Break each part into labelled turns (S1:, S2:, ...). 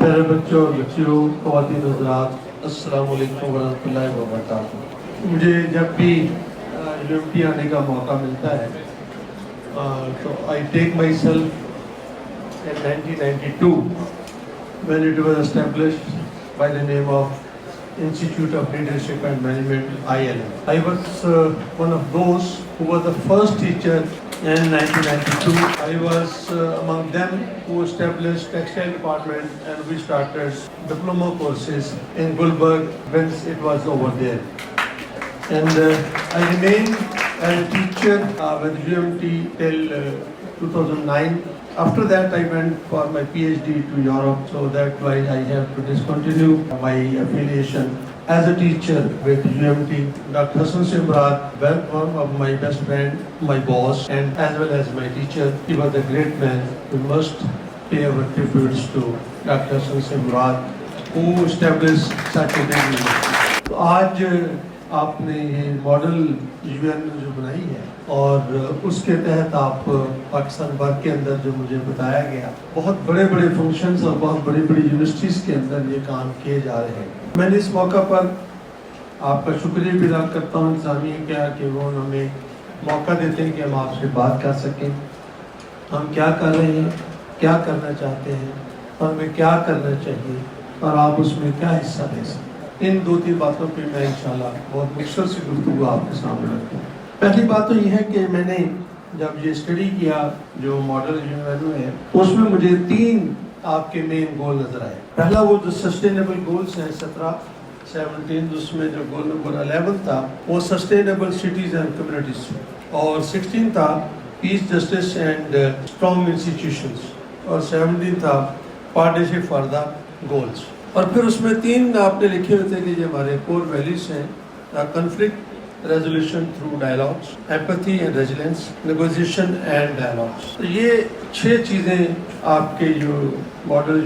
S1: پیارے بچوں اور بچیوں، خواتین حضرات، السلام علیکم ورحمۃ اللہ وبرکاتہ۔ مجھے جب بھی یونیورسٹی آنے کا موقع ملتا ہے تو آئی ٹیک my self in 1992 when it was established by the name of Institute of Leadership and Management, ILM. I was one of those who was the first teacher in 1992. I was among them who established textile department, and we started diploma courses in Gulberg when it was over there. And I remained as a teacher with UMT till 2009. After that, I went for my PhD to Europe, so that's why I have to discontinue my affiliation as a teacher with UMT. Dr. Hassan Simrat, one of my best friend, my boss, and as well as my teacher. He was a great man. We must pay our tributes to Dr. Hassan Simrat, who established such a big university. تو آج آپ نے یہ model UN جو بنائی ہے اور اس کے تحت آپ پاکستان بھر کے اندر جو مجھے بتایا گیا، بہت بڑے بڑے فنکشنز اور بہت بڑی بڑی یونیورسٹیز کے اندر یہ کام کیے جا رہے ہیں۔ میں نے اس موقع پر آپ کا شکریہ بھی ادا کرتا ہوں انتظامیہ کیا کہ وہ ہمیں موقع دیتے ہیں کہ ہم آپ سے بات کر سکیں، ہم کیا کر رہے ہیں، کیا کرنا چاہتے ہیں اور ہمیں کیا کرنا چاہیے اور آپ اس میں کیا حصہ لے سکیں۔ ان دو تین باتوں پہ میں انشاءاللہ بہت مختصر سی گفتگو آپ کے سامنے رکھوں۔ پہلی بات تو یہ ہے کہ میں نے جب یہ اسٹڈی کیا جو ماڈل یونیورسٹی ہے، اس میں مجھے تین آپ کے مین گول نظر آئے۔ پہلا وہ جو سسٹینیبل گولز ہیں 17 اس میں جو گول نمبر 11 تھا وہ سسٹینیبل سٹیز اینڈ کمیونٹیز، اور 16 تھا پیس، جسٹس اینڈ اسٹرانگ انسٹیٹیوشنز، اور 17 تھا پارٹنرشپ فار دا گولز۔ اور پھر اس میں تین آپ نے لکھے ہوئے تھے کہ یہ ہمارے کور ویلیوز ہیں: conflict resolution through dialogues, empathy and resilience, negotiation and dialogues. تو یہ 6 چیزیں آپ کے جو ماڈل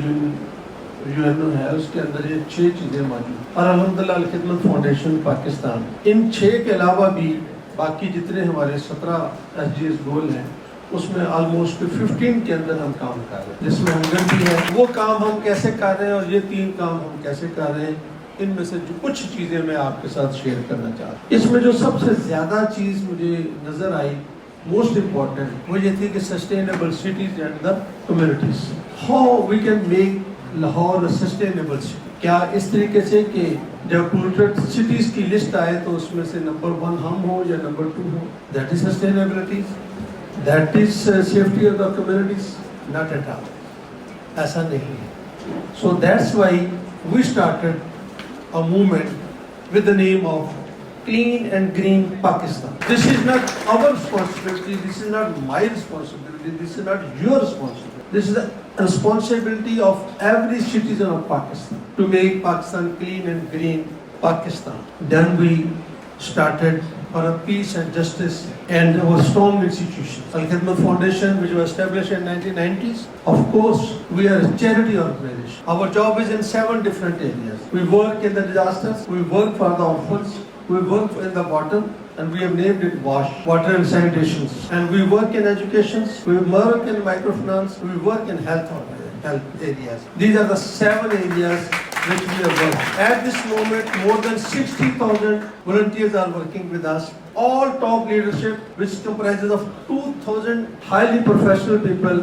S1: UN ہے اس کے اندر یہ 6 چیزیں موجود ہیں، اور الحمدللہ الخدمت فاؤنڈیشن پاکستان ان 6 کے علاوہ بھی باقی جتنے ہمارے 17 SDGs گول ہیں اس میں آلموسٹ 15 کے اندر ہم کام کر رہے ہیں، جس میں ہنگر بھی ہے۔ وہ کام ہم کیسے کر رہے ہیں اور یہ 3 کام ہم کیسے کر رہے ہیں، ان میں سے جو کچھ چیزیں میں آپ کے ساتھ شیئر کرنا چاہتا ہوں۔ اس میں جو سب سے زیادہ چیز مجھے نظر آئی موسٹ امپورٹنٹ وہ یہ تھی کہ sustainable cities and the communities, how we can make Lahore sustainable city. کیا اس طریقے سے کہ جب پولوٹیڈ سٹیز کی لسٹ آئے تو اس میں سے نمبر 1 ہم ہو یا نمبر 2 ہو، that is sustainability, that is safety of the communities, not at all, ایسا نہیں ہے۔ So that's why we started a movement with the name of Clean and Green Pakistan. This is not our responsibility, this is not my responsibility, this is not your responsibility. This is the responsibility of every citizen of Pakistan to make Pakistan clean and green Pakistan. Then we started for a peace and justice and our strong institutions. Al-Khidmat Foundation, which was established in 1990s. Of course, we are a charity organization. Our job is in 7 different areas. We work in the disasters, we work for the orphans, we work in the bottom, and we have named it WASH, water and sanitation. And we work in education, we work in microfinance, we work in health areas. These are the 7 areas which we are working. At this moment, more than 60,000 volunteers are working with us. All top leadership, which comprises of 2,000 highly professional people,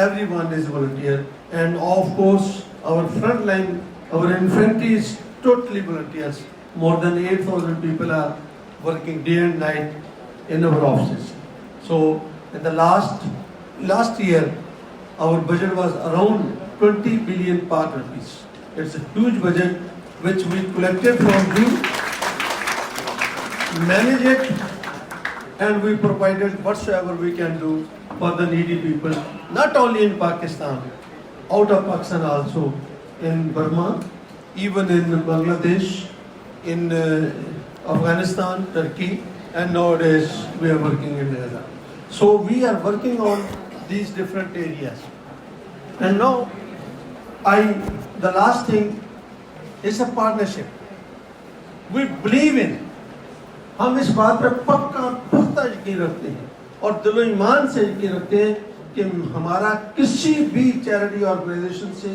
S1: everyone is volunteer. And of course, our frontline, our infantry is totally volunteers. More than 8,000 people are working day and night in our offices. So, in the last year, our budget was around 20 billion Pak rupees. It's a huge budget which we collected from you, manage it, and we provided whatsoever we can do for the needy people, not only in Pakistan, out of Pakistan also, in Burma, even in Bangladesh, in Afghanistan, Turkey, and nowadays we are working in Iran. So we are working on these different areas. And now the last thing is a partnership. We believe in, ہم اس بات پر پکا پختہ یقین رکھتے ہیں اور دل و ایمان سے یقین رکھتے ہیں کہ ہمارا کسی بھی چیریٹی آرگنائزیشن سے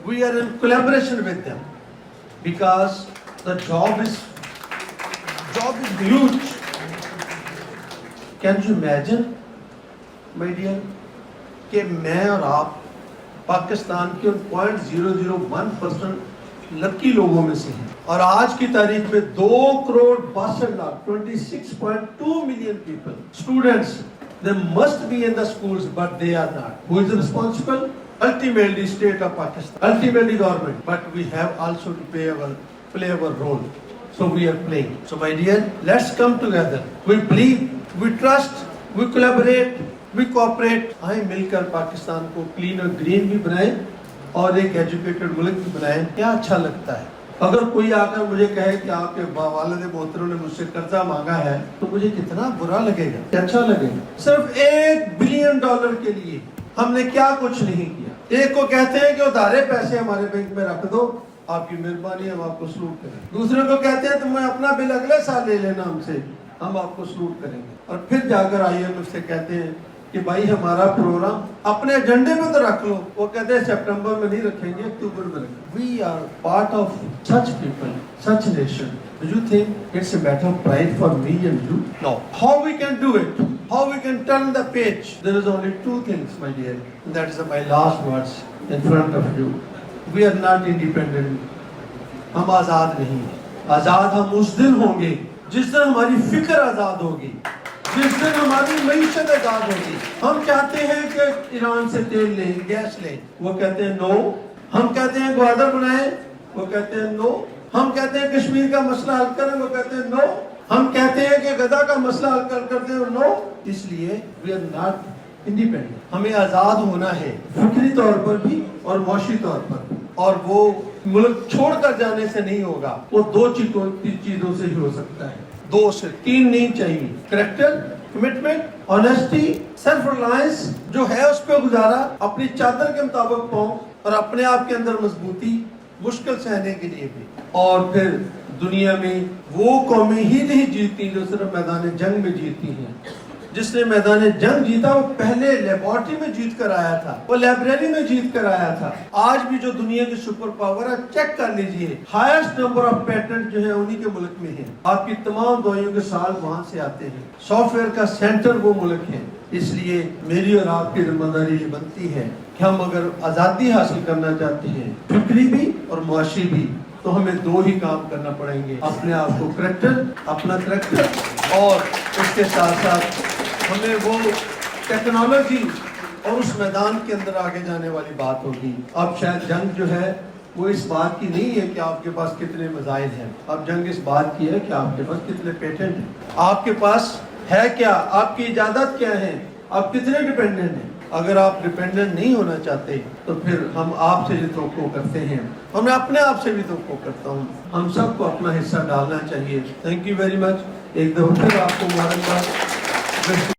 S1: We are in collaboration with them because the job is huge. Can you imagine, my dear, کہ میں اور آپ پاکستان کے 0.001% لکی لوگوں میں سے ہیں اور آج کی تاریخ میں 2,62,00,000 26.2 million people, students, they must be in the schools but they are not. Who is responsible? Ultimately state of Pakistan, ultimately government, but we have also to play our role. So we are playing. So my dear, let's come together. We believe, we trust, we collaborate, we cooperate. آئیں مل کر پاکستان کو clean اور green بھی بنائیں اور ایک educated ملک بھی بنائیں. کیا اچھا لگتا ہے اگر کوئی آ کر مجھے کہے کہ آپ کے والد محترم نے مجھ سے قرضہ مانگا ہے تو مجھے کتنا برا لگے گا, کیا اچھا لگے گا. صرف $1 بلین کے لیے ہم نے کیا کچھ نہیں کیا. ایک کو کہتے ہیں کہ ادھارے پیسے ہمارے بینک میں رکھ دو, آپ کی مہربانی, ہم آپ کو سلوٹ کریں. دوسرے کو کہتے ہیں تمہیں اپنا بل اگلے سال لے لینا ہم سے, ہم آپ کو سلوٹ کریں گے. اور پھر جا کر آئی ایم ایف سے کہتے ہیں کہ بھائی ہمارا پروگرام اپنے ایجنڈے میں تو رکھ لو. وہ کہتے ہیں سپٹمبر میں نہیں رکھیں گے, اکتوبر میں رکھیں گے. We are part of such people, such nation. Do you think it's a matter of pride for me and you? No. How we can do it? How we can turn the page? There is only two things, my dear. That is my last words in front of you. We are not independent. ہم آزاد نہیں ہیں. آزاد ہم اس دن ہوں گے جس دن ہماری فکر آزاد ہوگی, جس دن ہماری معیشت آزاد ہوگی. ہم چاہتے ہیں کہ ایران سے تیل لیں, گیس لیں, وہ کہتے ہیں نو. ہم کہتے ہیں گوادر بنائیں, وہ کہتے ہیں نو. ہم کہتے ہیں کشمیر کا مسئلہ حل کریں, وہ کہتے ہیں نو. ہم کہتے ہیں کہ غزہ کا مسئلہ حل کرتے ہیں, نو. اس لیے وی آر ناٹ انڈیپینڈنٹ. ہمیں آزاد ہونا ہے فکری طور پر بھی اور معاشی طور پر بھی, اور وہ ملک چھوڑ کر جانے سے نہیں ہوگا. وہ دو چیزوں سے ہی ہو سکتا ہے, 2 سے 3 نہیں چاہیے. Character, commitment, honesty, self Reliance جو ہے اس پہ گزارا, اپنی چادر کے مطابق پاؤں, اور اپنے آپ کے اندر مضبوطی مشکل سہنے کے لیے بھی. اور پھر دنیا میں وہ قومیں ہی نہیں جیتی جو صرف میدان جنگ میں جیتی ہیں. جس نے میدان جنگ جیتا وہ پہلے لیبارٹری میں جیت کر آیا تھا, وہ لائبریری میں جیت کر آیا تھا. آج بھی جو دنیا کی سپر پاور ہے, چیک کر لیجئے, ہائیسٹ نمبر آف پیٹنٹ جو ہے انہی کے ملک میں ہیں. آپ کی تمام دوائیوں کے سال وہاں سے آتے ہیں. سافٹ ویئر کا سینٹر وہ ملک ہے. اس لیے میری اور آپ کی ذمہ داری یہ بنتی ہے کہ ہم اگر آزادی حاصل کرنا چاہتے ہیں, فکری بھی اور معاشی بھی, تو ہمیں 2 ہی کام کرنا پڑیں گے. اپنے آپ کو اپنا کریکٹر, اور اس کے ساتھ ساتھ ہمیں وہ ٹیکنالوجی اور اس میدان کے اندر آگے جانے والی بات ہوگی. اب شاید جنگ جو ہے وہ اس بات کی نہیں ہے کہ آپ کے پاس کتنے میزائل ہیں. اب جنگ اس بات کی ہے کہ آپ کے پاس کتنے پیٹنٹ ہیں, آپ کے پاس ہے کیا, آپ کی ایجادات کیا ہیں, آپ کتنے ڈیپینڈنٹ ہیں. اگر آپ ڈیپینڈنٹ نہیں ہونا چاہتے تو پھر ہم آپ سے جو توقع کرتے ہیں, میں اپنے آپ سے بھی توقع کرتا ہوں. ہم سب کو اپنا حصہ ڈالنا چاہیے. Thank you very much. ایک دفعہ پھر آپ کو مبارکباد.